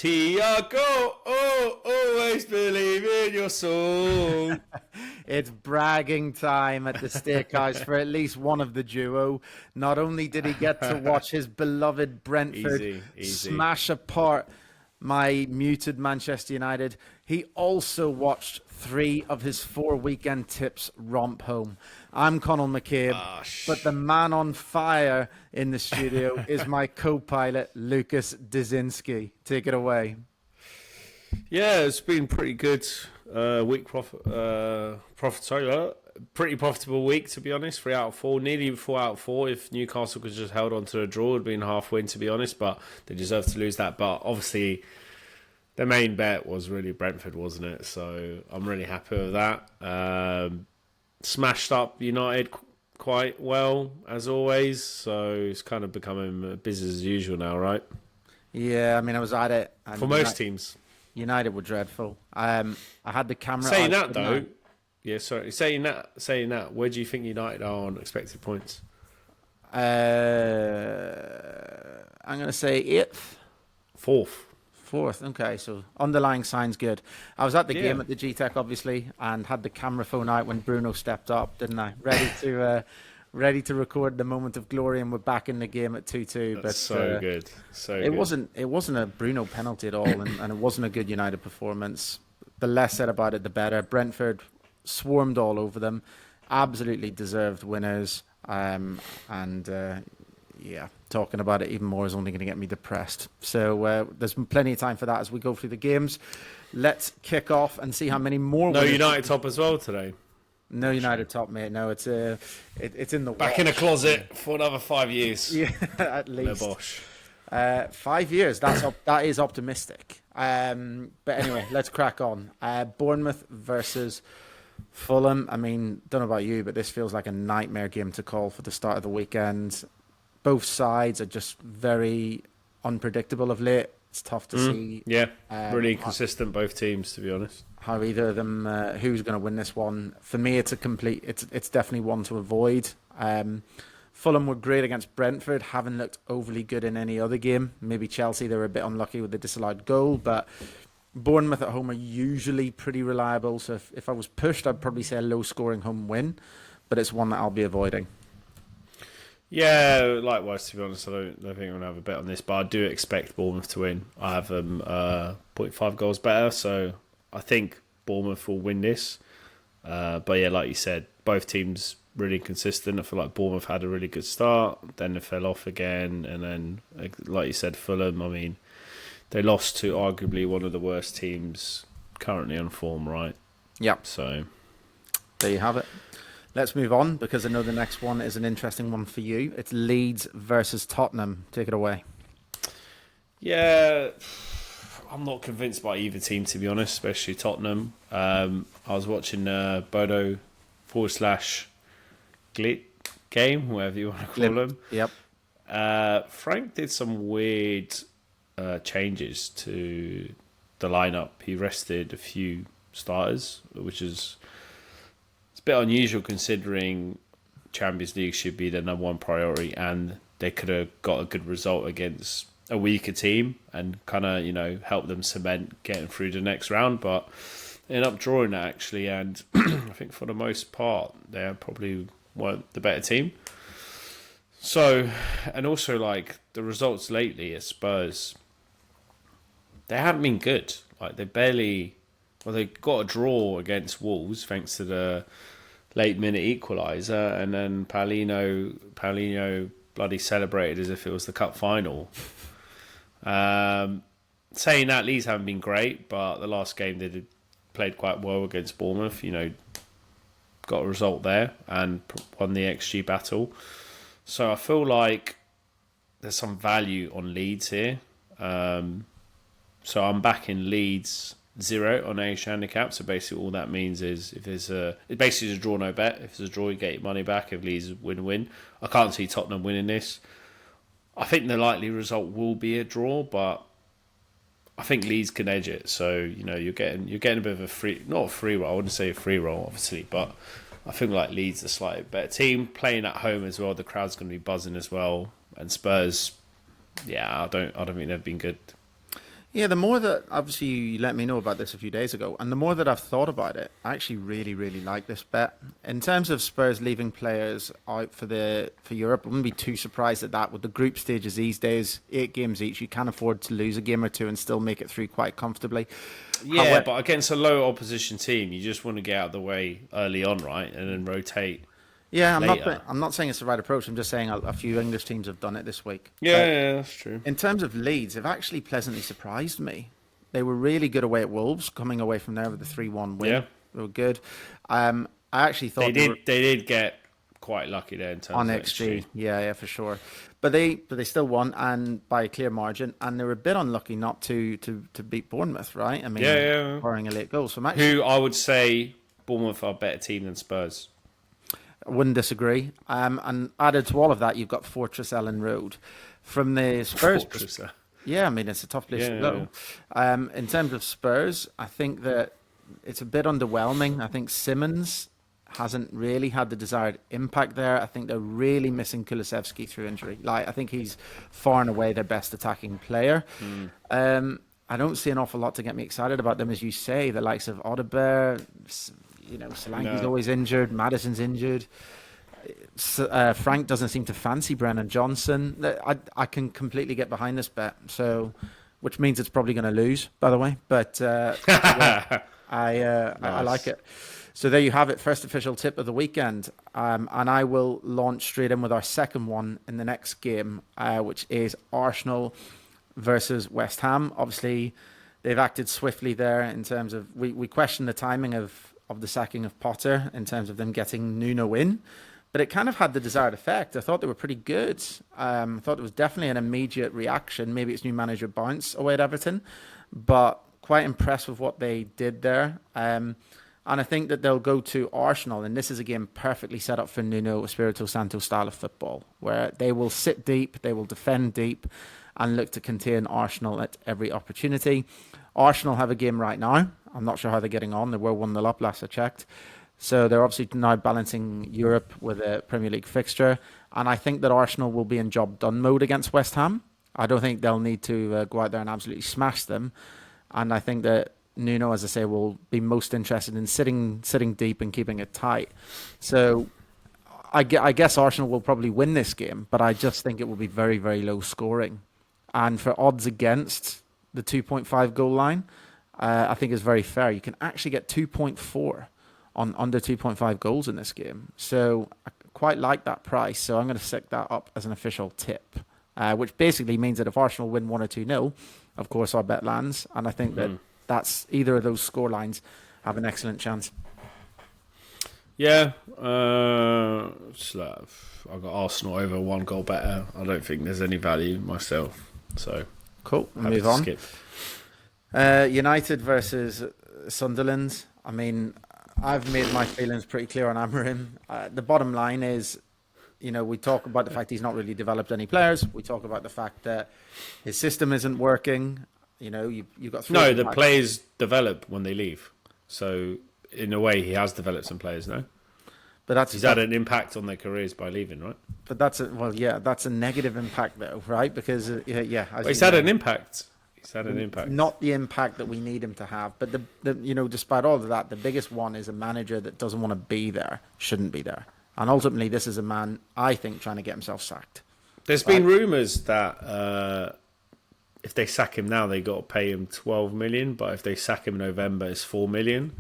Tiago, oh, always believe in your soul. It's bragging time at the Stakehouse for at least one of the duo. Not only did he get to watch his beloved Brentford Easy. smash apart my muted Manchester United, he also watched 3 of his 4 weekend tips romp home. I'm Connell McCabe, but the man on fire in the studio is my co-pilot, Lucas Dzinski. Take it away. Yeah, it's been pretty good pretty profitable week, to be honest. 3 out of 4, nearly 4 out of 4. If Newcastle could just held on to a draw, it would have been half win, to be honest, but they deserve to lose that. But obviously, the main bet was really Brentford, wasn't it? So I'm really happy with that. Smashed up United quite well, as always, so it's kind of becoming business as usual now, right? Yeah, I mean, I was at it. And for most teams. United were dreadful. I had the camera. Saying that though, yeah, sorry. Saying that, where do you think United are on expected points? I'm going to say 8th. 4th. Okay, so underlying signs good. I was at the game at the GTEC, obviously, and had the camera phone out when Bruno stepped up, didn't I? Ready to record the moment of glory, and we're back in the game at 2-2. That's so good. It wasn't a Bruno penalty at all, and it wasn't a good United performance. The less said about it, the better. Brentford swarmed all over them, absolutely deserved winners, talking about it even more is only going to get me depressed. So there's plenty of time for that as we go through the games. Let's kick off and see how many more. No United top as well today. No United top, mate. No, it's in the back in a closet for another 5 years. Yeah, at least. No bosh. 5 years. That is optimistic. But anyway, let's crack on. Bournemouth versus Fulham. I mean, don't know about you, but this feels like a nightmare game to call for the start of the weekend. Both sides are just very unpredictable of late. It's tough to see. Yeah, really inconsistent, both teams, to be honest. How either of them, who's going to win this one. For me, it's definitely one to avoid. Fulham were great against Brentford, haven't looked overly good in any other game. Maybe Chelsea, they were a bit unlucky with the disallowed goal, but Bournemouth at home are usually pretty reliable. So if I was pushed, I'd probably say a low-scoring home win, but it's one that I'll be avoiding. Yeah, likewise, to be honest. I don't think I'm going to have a bet on this, but I do expect Bournemouth to win. I have them 0.5 goals better, so I think Bournemouth will win this. But yeah, like you said, both teams really consistent. I feel like Bournemouth had a really good start, then they fell off again, and then, like you said, Fulham, I mean, they lost to arguably one of the worst teams currently on form, right? Yeah. So there you have it. Let's move on, because I know the next one is an interesting one for you. It's Leeds versus Tottenham. Take it away. Yeah, I'm not convinced by either team, to be honest, especially Tottenham. I was watching Bodo /Glit game, whatever you want to call them. Yep. Frank did some weird changes to the lineup. He rested a few starters, which is a bit unusual considering Champions League should be the number one priority, and they could have got a good result against a weaker team and kind of, help them cement getting through the next round, but they ended up drawing that actually, and I think for the most part they probably weren't the better team. So, and also like the results lately at Spurs, they haven't been good. Like they got a draw against Wolves thanks to the late minute equaliser, and then Paulinho bloody celebrated as if it was the cup final. Saying that, Leeds haven't been great, but the last game they played quite well against Bournemouth. Got a result there and won the XG battle. So I feel like there's some value on Leeds here. So I'm backing Leeds 0 on Age handicap. So basically all that means is it basically is a draw, no bet. If it's a draw, you get your money back. If Leeds win. I can't see Tottenham winning this. I think the likely result will be a draw, but I think Leeds can edge it. So, you're getting a bit of not a free roll, I wouldn't say a free roll, obviously, but I think like Leeds are a slightly better team. Playing at home as well, the crowd's going to be buzzing as well. And Spurs, yeah, I don't think they've been good. Yeah, the more that obviously you let me know about this a few days ago, and the more that I've thought about it, I actually really, really like this bet. In terms of Spurs leaving players out for Europe, I wouldn't be too surprised at that. With the group stages these days, 8 games each, you can afford to lose a game or two and still make it through quite comfortably. Yeah, However, but against a low opposition team, you just want to get out of the way early on, right, and then rotate yeah, later. I'm not saying it's the right approach. I'm just saying a few English teams have done it this week. Yeah, yeah, that's true. In terms of Leeds, they've actually pleasantly surprised me. They were really good away at Wolves, coming away from there with a 3-1 win. Yeah, They were good. I actually they thought they were did. They did get quite lucky there in on terms of XG. XG. Yeah, for sure. But they still won and by a clear margin, and they were a bit unlucky not to beat Bournemouth, right? I mean, Yeah, yeah. barring a late goal. So I'm actually, Who I would say Bournemouth are a better team than Spurs. I wouldn't disagree. And added to all of that, you've got Fortress Ellen Road. From the Spurs Fortress, Yeah, I mean, it's a tough place to go. In terms of Spurs, I think that it's a bit underwhelming. I think Simmons hasn't really had the desired impact there. I think they're really missing Kulusevski through injury. Like, I think he's far and away their best attacking player. I don't see an awful lot to get me excited about them, as you say. The likes of Odebear, Solanke's No. always injured, Madison's injured. Frank doesn't seem to fancy Brennan Johnson. I can completely get behind this bet, so which means it's probably going to lose, by the way. But yeah, I like it. So there you have it, first official tip of the weekend, and I will launch straight in with our second one in the next game, which is Arsenal versus West Ham. Obviously, they've acted swiftly there in terms of we question the timing of the sacking of Potter in terms of them getting Nuno in. But it kind of had the desired effect. I thought they were pretty good. I thought it was definitely an immediate reaction. Maybe it's new manager bounce away at Everton, but quite impressed with what they did there. And I think that they'll go to Arsenal, and this is a game perfectly set up for Nuno Espirito Santo style of football, where they will sit deep, they will defend deep, and look to contain Arsenal at every opportunity. Arsenal have a game right now. I'm not sure how they're getting on. They were 1-0 up last I checked. So they're obviously now balancing Europe with a Premier League fixture. And I think that Arsenal will be in job done mode against West Ham. I don't think they'll need to go out there and absolutely smash them. And I think that Nuno, as I say, will be most interested in sitting deep and keeping it tight. So I guess Arsenal will probably win this game, but I just think it will be very, very low scoring. And for odds against the 2.5 goal line, I think is very fair. You can actually get 2.4 on under 2.5 goals in this game. So I quite like that price. So I'm going to set that up as an official tip, which basically means that if Arsenal win 1 or 2-0, of course our bet lands. And I think that that's either of those score lines have an excellent chance. Yeah. I've got Arsenal over 1 goal better. I don't think there's any value myself. So cool. We'll happy move to on. skip. United versus Sunderland. I mean, I've made my feelings pretty clear on Amorim. The bottom line is, we talk about the fact he's not really developed any players. We talk about the fact that his system isn't working. You've got three. No, the players develop when they leave. So in a way, he has developed some players, no? But he's had an impact on their careers by leaving, right? But that's a negative impact though, right? Because he's had an impact. He's had an impact. Not the impact that we need him to have, but despite all of that, the biggest one is a manager that doesn't want to be there, shouldn't be there, and ultimately, this is a man I think trying to get himself sacked. There's been rumours that if they sack him now, they got to pay him 12 million, but if they sack him in November, it's 4 million.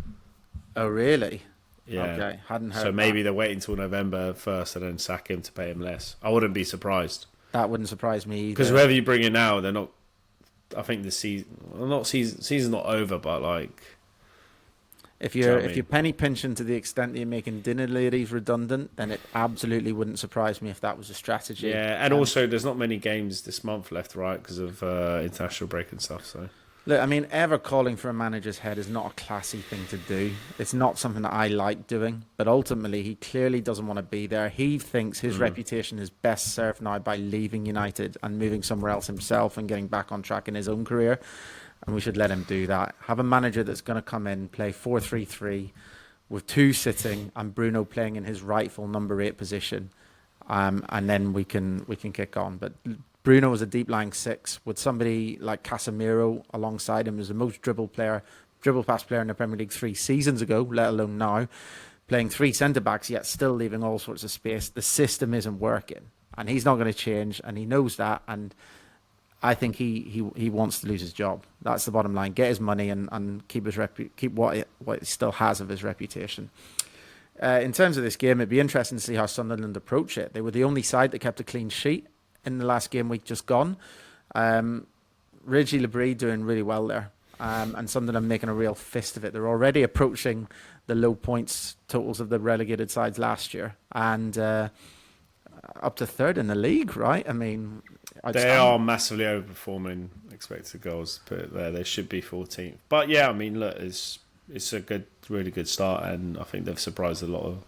Oh, really? Yeah. Okay, hadn't heard. So maybe they're waiting until November first and then sack him to pay him less. I wouldn't be surprised. That wouldn't surprise me either. Because whoever you bring in now, they're not. I think the season's not over, but like, if you're penny pinching to the extent that you're making dinner ladies redundant, then it absolutely wouldn't surprise me if that was a strategy. Yeah, and also there's not many games this month left, right, because of international break and stuff. So look, I mean, ever calling for a manager's head is not a classy thing to do. It's not something that I like doing. But ultimately, he clearly doesn't want to be there. He thinks his reputation is best served now by leaving United and moving somewhere else himself and getting back on track in his own career. And we should let him do that. Have a manager that's going to come in, play 4-3-3 with 2 sitting and Bruno playing in his rightful number 8 position. And then we can kick on. But Bruno was a deep lying six with somebody like Casemiro alongside him, who's the most dribble pass player in the Premier League 3 seasons ago, let alone now. Playing 3 centre-backs, yet still leaving all sorts of space. The system isn't working, and he's not going to change, and he knows that, and I think he wants to lose his job. That's the bottom line. Get his money and keep what he still has of his reputation. In terms of this game, it'd be interesting to see how Sunderland approach it. They were the only side that kept a clean sheet in the last game week just gone. Reggie Labrie doing really well there, and Sunderland making a real fist of it. They're already approaching the low points totals of the relegated sides last year, and up to third in the league, right? I mean, they are massively overperforming expected goals, but they should be 14th. But yeah, I mean, look, it's a really good start, and I think they've surprised a lot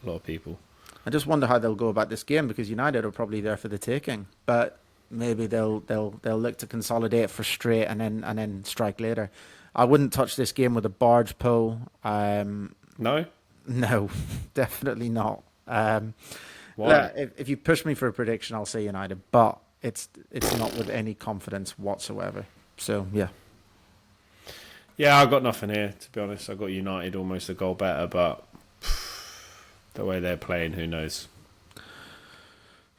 of people. I just wonder how they'll go about this game, because United are probably there for the taking, but maybe they'll look to consolidate, frustrate, and then strike later. I wouldn't touch this game with a barge pole. No, definitely not. Why? If you push me for a prediction, I'll say United, but it's not with any confidence whatsoever. So yeah. Yeah, I've got nothing here, to be honest. I've got United almost a goal better, but the way they're playing, who knows?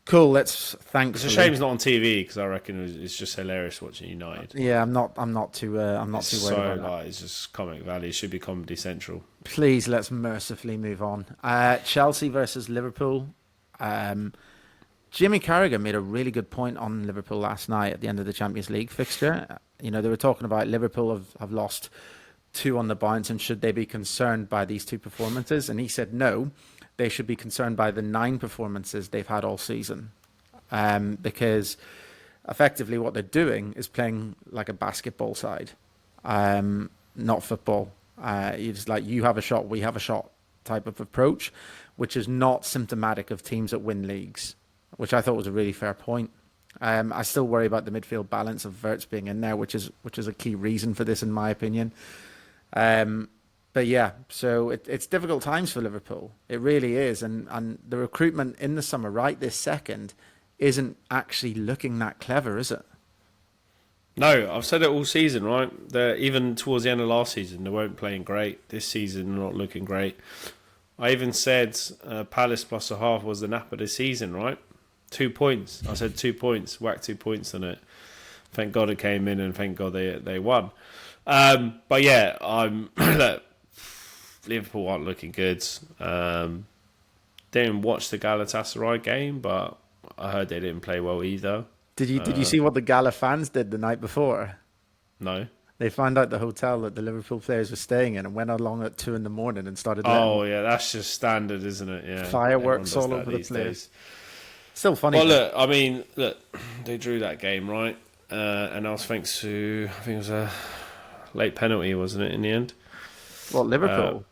Cool. Thanks. It's a shame it's not on TV, because I reckon it's just hilarious watching United. Yeah, I'm not too worried about that. It's just comic value. It should be Comedy Central. Please, let's mercifully move on. Chelsea versus Liverpool. Jimmy Carragher made a really good point on Liverpool last night at the end of the Champions League fixture. They were talking about Liverpool have lost 2 on the bounce, and should they be concerned by these 2 performances? And he said no, they should be concerned by the 9 performances they've had all season, because effectively what they're doing is playing like a basketball side, not football. It's like you have a shot, we have a shot type of approach, which is not symptomatic of teams that win leagues, which I thought was a really fair point. I still worry about the midfield balance of Wirtz being in there, which is a key reason for this, in my opinion. But yeah, so it's difficult times for Liverpool. It really is, and the recruitment in the summer, right this second, isn't actually looking that clever, is it? No, I've said it all season, right? Even towards the end of last season, they weren't playing great. This season, they're not looking great. I even said Palace plus a half was the nap of the season, right? 2 points. I said 2 points, whack 2 points on it. Thank God it came in, and thank God they won. But yeah, look, Liverpool aren't looking good. Didn't watch the Galatasaray game, but I heard they didn't play well either. Did you see what the Gala fans did the night before? No. They found out the hotel that the Liverpool players were staying in and went along at 2 a.m. and started. Oh yeah, that's just standard, isn't it? Yeah, fireworks all over the place. Still funny. Well, look, they drew that game, right? And that was thanks to, I think it was a late penalty, wasn't it, in the end? What, Liverpool?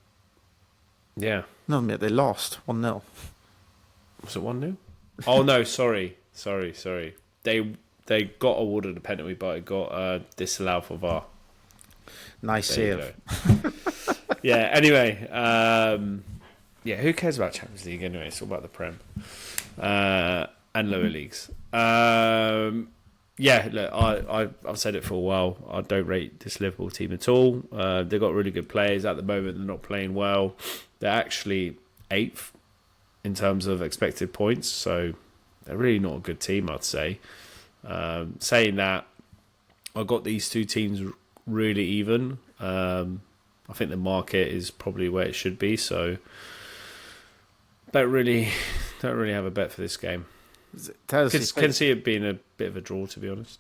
Yeah. No, mate, they lost 1-0. Was it 1-0? Oh no, sorry. They got awarded a penalty, but it got disallowed for VAR. Nice save. Yeah. Anyway, who cares about Champions League anyway? It's all about the Prem and lower leagues. Look, I've said it for a while. I don't rate this Liverpool team at all. They've got really good players at the moment. They're not playing well. They're actually 8th in terms of expected points, so they're really not a good team, I'd say. Saying that, I got these 2 teams really even. I think the market is probably where it should be, so don't really have a bet for this game. Can see it being a bit of a draw, to be honest.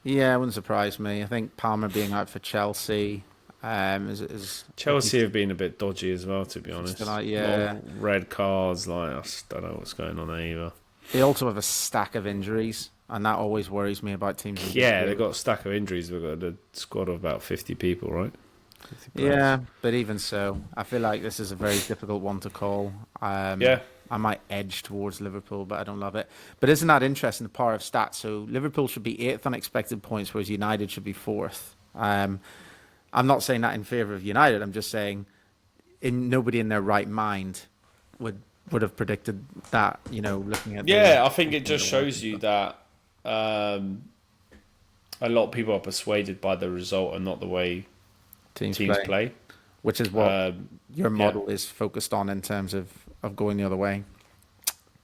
Yeah, it wouldn't surprise me. I think Palmer being out for Chelsea is Chelsea have been a bit dodgy as well, to be honest. Red cards, I just don't know what's going on there either. They also have a stack of injuries, and that always worries me about teams. Yeah, they've got a stack of injuries. We've got a squad of about 50 people, right? 50 yeah, but even so, I feel like this is a very difficult one to call. I might edge towards Liverpool, but I don't love it. But isn't that interesting, the power of stats? So Liverpool should be 8th on expected points, whereas United should be 4th. I'm not saying that in favour of United. I'm just saying nobody in their right mind would have predicted that, looking at... I think it just shows you that a lot of people are persuaded by the result and not the way Teams teams play, play. which is what your Yeah. model is focused on in terms of going the other way.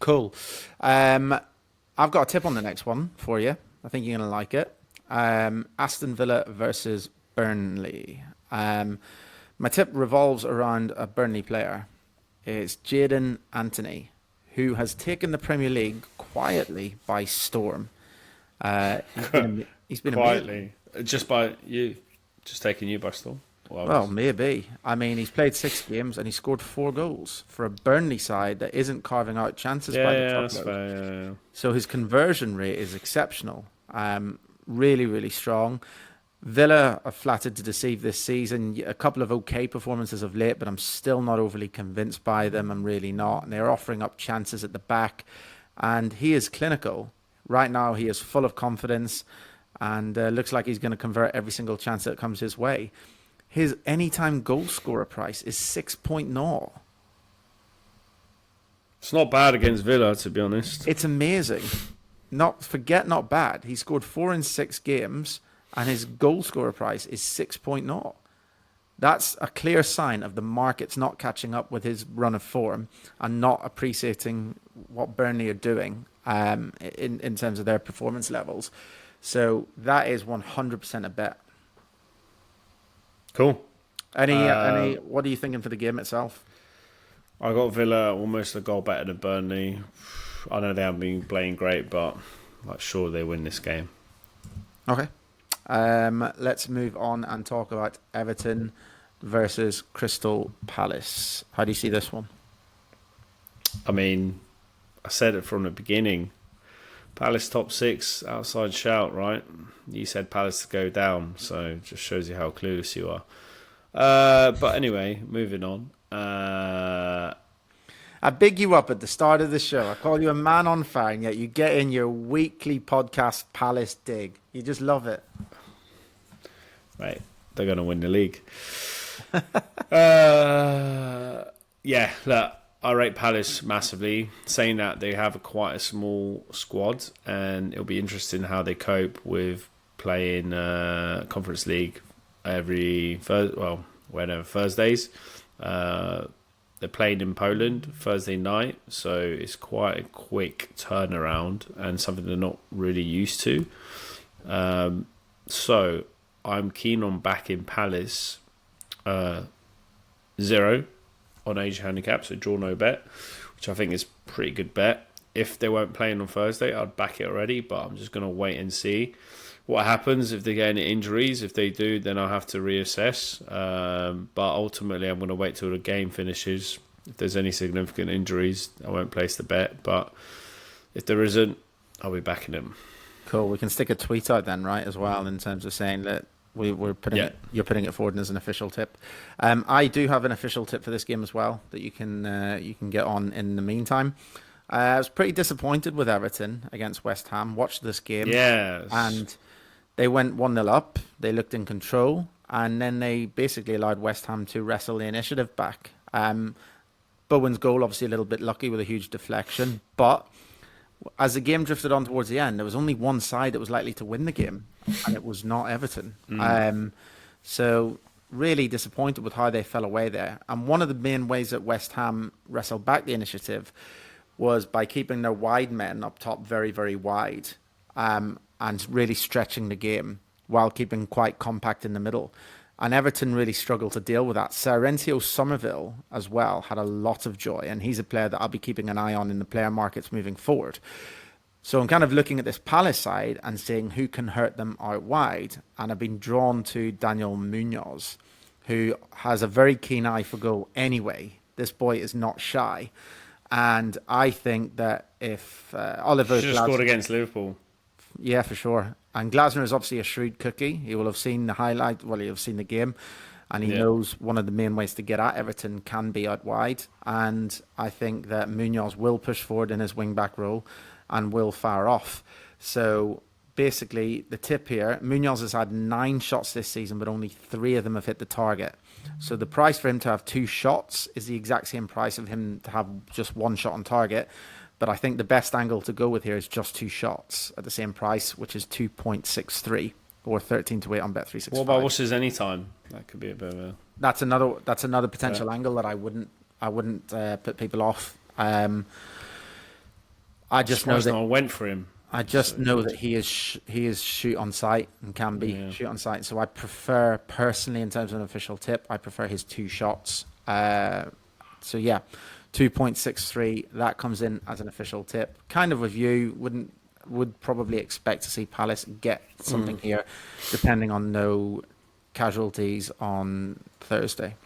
Cool. I've got a tip on the next one for you. I think you're going to like it. Aston Villa versus Burnley. My tip revolves around a Burnley player. It's Jadon Anthony, who has taken the Premier League quietly by storm. He's been amazing. Quietly, just taking you by storm. Well, maybe. I mean, he's played 6 games and he scored 4 goals for a Burnley side that isn't carving out chances by the that's truckload. fair. Yeah. So his conversion rate is exceptional. Really, really strong. Villa are flattered to deceive this season. A couple of okay performances of late, but I'm still not overly convinced by them. I'm really not. And they're offering up chances at the back. And he is clinical. Right now, he is full of confidence and looks like he's going to convert every single chance that comes his way. His anytime goal scorer price is 6.0. It's not bad against Villa, to be honest. It's amazing. Not bad. He scored 4 in 6 games, and his goal scorer price is 6.0. That's a clear sign of the market's not catching up with his run of form and not appreciating what Burnley are doing in terms of their performance levels. So that is 100% a bet. Cool. Any? What are you thinking for the game itself? I got Villa almost a goal better than Burnley. I know they haven't been playing great, but I'm sure they win this game. Okay. Let's move on and talk about Everton versus Crystal Palace. How do you see this one? I mean, I said it from the beginning. Palace top 6, outside shout, right? You said Palace to go down, so it just shows you how clueless you are. But anyway, moving on. I big you up at the start of the show. I call you a man on fire, and yet you get in your weekly podcast Palace dig. You just love it. Right, they're going to win the league. Yeah, look, I rate Palace massively. Saying that, they have quite a small squad, and it'll be interesting how they cope with playing Conference League whenever Thursdays. They're playing in Poland Thursday night, so it's quite a quick turnaround and something they're not really used to. So I'm keen on backing Palace 0 on age handicap, so draw no bet, which I think is a pretty good bet. If they weren't playing on Thursday, I'd back it already, but I'm just going to wait and see what happens if they get any injuries. If they do, then I'll have to reassess. But ultimately, I'm going to wait till the game finishes. If there's any significant injuries, I won't place the bet. But if there isn't, I'll be backing them. Cool. We can stick a tweet out then, right, as well, in terms of saying that you're putting it forward as an official tip. I do have an official tip for this game as well that you can get on in the meantime. I was pretty disappointed with Everton against West Ham. Watched this game, and they went 1-0 up. They looked in control, and then they basically allowed West Ham to wrestle the initiative back. Bowen's goal, obviously a little bit lucky with a huge deflection, but as the game drifted on towards the end, there was only one side that was likely to win the game, and it was not Everton. So really disappointed with how they fell away there. And one of the main ways that West Ham wrestled back the initiative was by keeping their wide men up top very, very wide, and really stretching the game while keeping quite compact in the middle. And Everton really struggled to deal with that. Sarencio Somerville as well had a lot of joy, and he's a player that I'll be keeping an eye on in the player markets moving forward. So I'm kind of looking at this Palace side and seeing who can hurt them out wide, and I've been drawn to Daniel Munoz, who has a very keen eye for goal anyway. This boy is not shy, and I think that if Oliver Should have scored against Liverpool. Yeah, for sure. And Glasner is obviously a shrewd cookie. He will have seen the highlight, he'll have seen the game, and he knows one of the main ways to get at Everton can be out wide. And I think that Munoz will push forward in his wing-back role and will fire off. So basically, the tip here, Munoz has had 9 shots this season, but only 3 of them have hit the target. So the price for him to have 2 shots is the exact same price of him to have just 1 shot on target. But I think the best angle to go with here is just 2 shots at the same price, which is 2.63 or 13 to 8 on Bet365. What about what's his anytime? That could be a bit of a... That's another potential angle that I wouldn't put people off. I just know that I went for him. I just know that he is shoot on sight and can be shoot on sight. So I prefer, personally, in terms of an official tip, I prefer his 2 shots. So yeah, 2.63, that comes in as an official tip. Kind of with you, would probably expect to see Palace get something here, depending on no casualties on Thursday.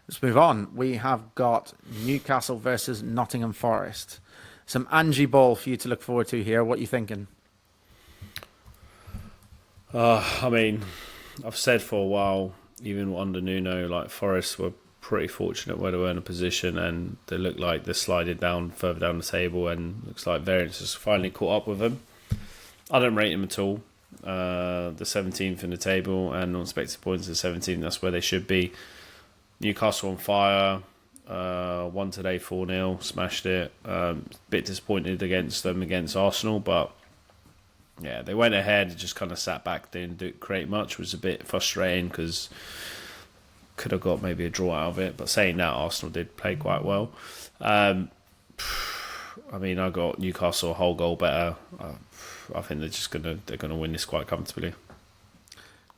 Let's move on. We have got Newcastle versus Nottingham Forest. Some Angie ball for you to look forward to here. What are you thinking? I mean, I've said for a while, even under Nuno, like Forest were pretty fortunate where they were in a position, and they look like they're sliding down further down the table, and looks like variance has finally caught up with them. I don't rate them at all. The 17th in the table, and on expected points at 17th, that's where they should be. Newcastle on fire. Won today 4-0, smashed it. Bit disappointed against Arsenal, but yeah, they went ahead, just kind of sat back, didn't create much, was a bit frustrating because could have got maybe a draw out of it. But saying that, Arsenal did play quite well. I mean, I got Newcastle a whole goal better. I think they're gonna win this quite comfortably.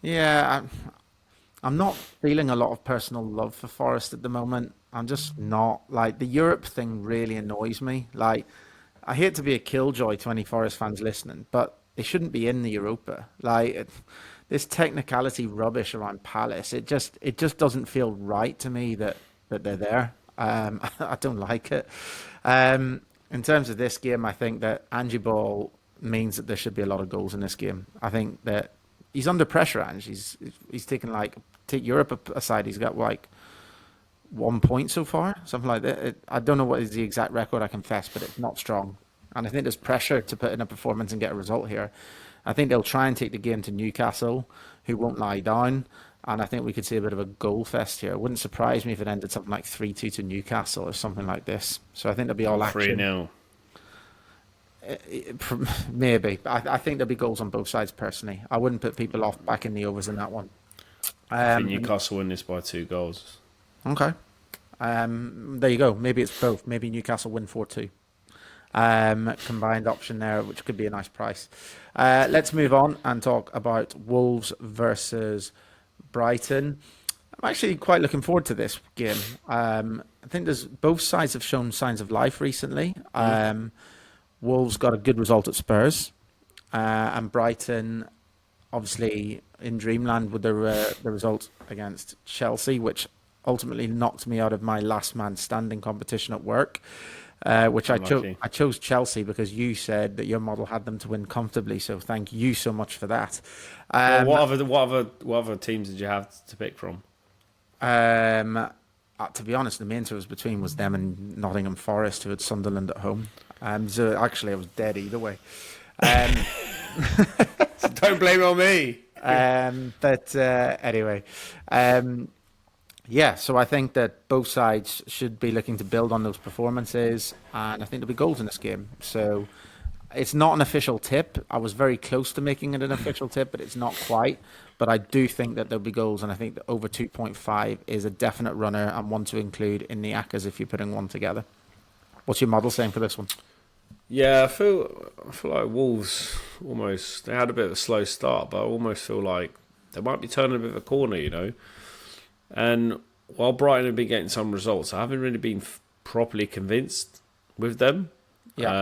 Yeah, I'm not feeling a lot of personal love for Forest at the moment. I'm just not. Like, the Europe thing really annoys me. Like, I hate to be a killjoy to any Forest fans listening, but they shouldn't be in the Europa. Like, this technicality rubbish around Palace, it just doesn't feel right to me that they're there. I don't like it. In terms of this game, I think that Angie Ball means that there should be a lot of goals in this game. I think that he's under pressure, Ange. He's taken, like, take Europe aside, he's got like 1 point so far, something like that. I don't know what is the exact record, I confess, but it's not strong. And I think there's pressure to put in a performance and get a result here. I think they'll try and take the game to Newcastle, who won't lie down. And I think we could see a bit of a goal fest here. It wouldn't surprise me if it ended something like 3-2 to Newcastle or something like this. So I think there'll be all action. 3-0. Maybe. I think there'll be goals on both sides, personally. I wouldn't put people off back in the overs in that one. I think Newcastle win this by 2 goals. Okay. There you go. Maybe it's both. Maybe Newcastle win 4-2. Combined option there, which could be a nice price. Let's move on and talk about Wolves versus Brighton. I'm actually quite looking forward to this game. I think both sides have shown signs of life recently. Wolves got a good result at Spurs, and Brighton, obviously in dreamland with the result against Chelsea, which ultimately knocked me out of my last man standing competition at work, which I chose Chelsea because you said that your model had them to win comfortably. So thank you so much for that. What other teams did you have to pick from? To be honest, the main two was them and Nottingham Forest, who had Sunderland at home. So actually, I was dead either way. Don't blame it on me. But anyway, yeah. So I think that both sides should be looking to build on those performances, and I think there'll be goals in this game. So it's not an official tip. I was very close to making it an official tip, but it's not quite. But I do think that there'll be goals, and I think that over 2.5 is a definite runner and one to include in the ACCAs if you're putting one together. What's your model saying for this one? Yeah, I feel like Wolves they had a bit of a slow start, but I almost feel like they might be turning a bit of a corner, you know. And while Brighton have been getting some results, I haven't really been properly convinced with them. Yeah.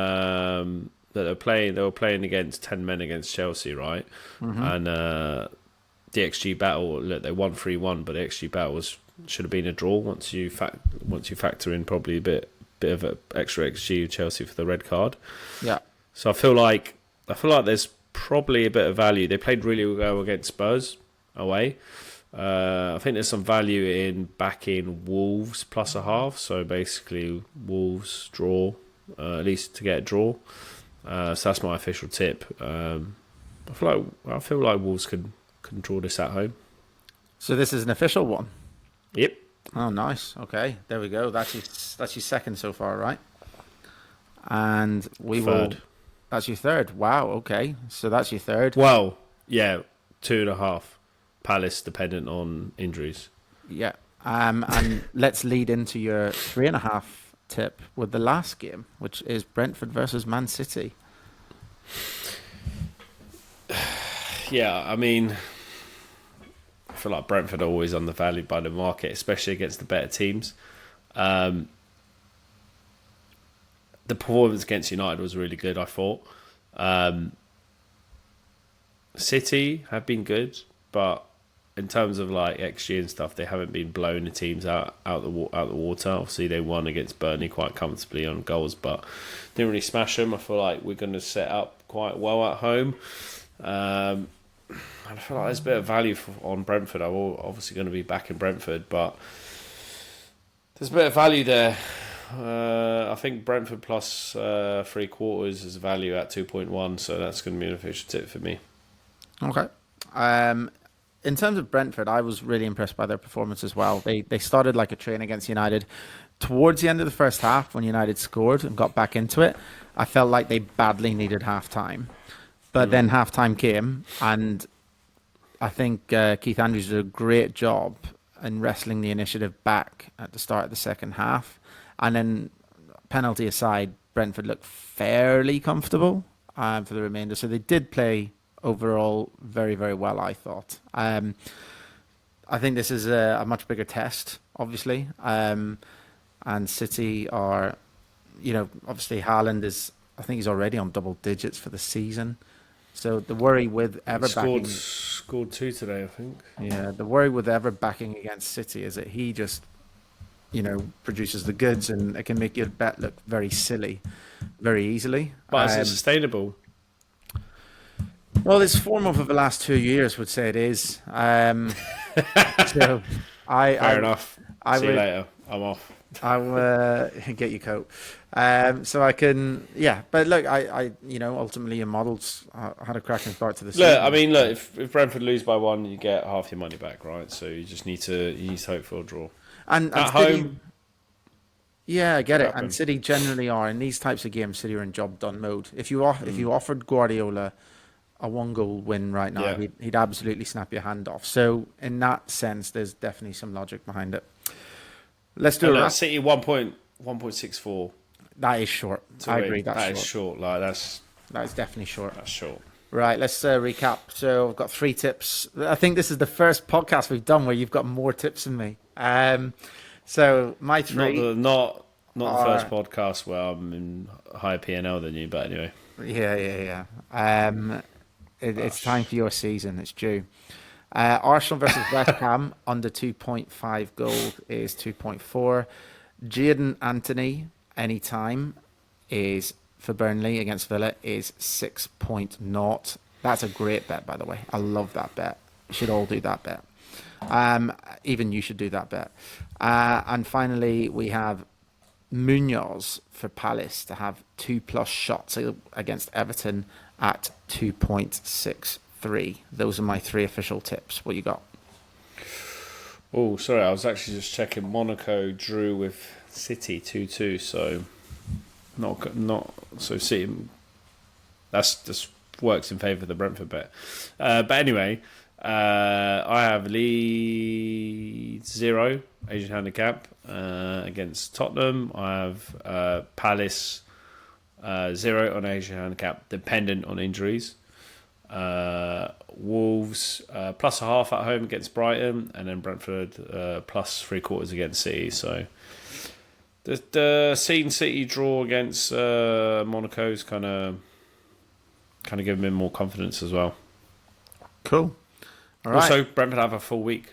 That they were playing against 10 men against Chelsea, right? Mm-hmm. And the XG battle, look, they won 3-1, but the XG battle should have been a draw once you factor in probably a bit of an extra XG of Chelsea for the red card. Yeah. So I feel like there's probably a bit of value. They played really well against Spurs away. I think there's some value in backing Wolves plus a half. So basically, Wolves draw, at least to get a draw. So that's my official tip. I feel like Wolves can draw this at home. So this is an official one? Yep. Oh, nice. Okay, there we go. That's your second so far, right? And we will. Third. That's your third. Wow. Okay. So that's your third. Well, yeah, 2.5. Palace dependent on injuries. Yeah. And let's lead into your 3.5 tip with the last game, which is Brentford versus Man City. Yeah, I mean, I feel like Brentford are always undervalued by the market, especially against the better teams. The performance against United was really good, I thought. City have been good, but in terms of like XG and stuff, they haven't been blowing the teams out the water. Obviously, they won against Burnley quite comfortably on goals, but didn't really smash them. I feel like we're going to set up quite well at home. And I feel like there's a bit of value on Brentford. I'm obviously going to be back in Brentford, but there's a bit of value there. I think Brentford plus 3/4 is value at 2.1, so that's going to be an official tip for me. Okay. In terms of Brentford, I was really impressed by their performance as well. They started like a train against United. Towards the end of the first half, when United scored and got back into it, I felt like they badly needed half-time. But then half-time came, and I think Keith Andrews did a great job in wrestling the initiative back at the start of the second half. And then, penalty aside, Brentford looked fairly comfortable for the remainder. So they did play overall very, very well, I thought. I think this is a much bigger test, obviously. And City are, obviously Haaland is, I think he's already on double digits for the season. So the worry with ever backing... Scored 2 today, I think. Yeah, the worry with ever backing against City is that he just, produces the goods, and it can make your bet look very silly very easily. But is it sustainable? Well, his form over the last 2 years would say it is. So Fair enough. See you later. I'm off. I'll get your coat. So I can, yeah. But look, I ultimately your models had a cracking start to the season. Look, I mean, if Brentford lose by 1, you get half your money back, right? So you just need to hope for a draw. And at City, home, yeah, I get it. And City generally are in these types of games. City are in job done mode. If you offered Guardiola a 1-goal win right now, he'd absolutely snap your hand off. So in that sense, there's definitely some logic behind it. Let's do it. City 1.64. That is short. I agree. That is short. That is definitely short. That's short. Right, let's recap. So I've got 3 tips. I think this is the first podcast we've done where you've got more tips than me. So my 3... Not the first podcast where I'm in higher P&L than you, but anyway. Yeah. It's time for your season. It's due. Arsenal versus West Ham under 2.5 goals is 2.4. Jadon Anthony anytime is for Burnley against Villa is 6.0. That's a great bet, by the way. I love that bet. You should all do that bet. Even you should do that bet. And finally, we have Munoz for Palace to have 2+ shots against Everton at 2.63. Those are my 3 official tips. What you got? Oh, sorry. I was actually just checking. Monaco drew with City 2-2. So not so City. That's just works in favour of the Brentford bet. But anyway, I have Leeds 0 Asian handicap against Tottenham. I have Palace 0 on Asian handicap, dependent on injuries. Wolves +0.5 at home against Brighton, and then Brentford +3/4 against City. So the City draw against Monaco's kind of giving me more confidence as well. Cool. All right. Also, Brentford have a full week.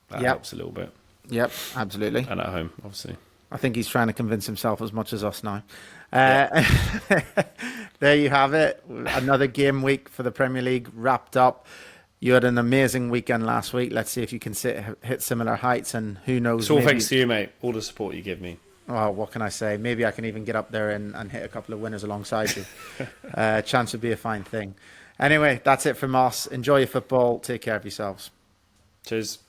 That helps a little bit. Yep, absolutely. And at home, obviously. I think he's trying to convince himself as much as us now. There you have it. Another game week for the Premier League wrapped up. You had an amazing weekend last week. Let's see if you can hit similar heights, and who knows. It's all thanks to you, mate. All the support you give me. Well, what can I say? Maybe I can even get up there and hit a couple of winners alongside you. Chance would be a fine thing. Anyway, that's it from us. Enjoy your football. Take care of yourselves. Cheers.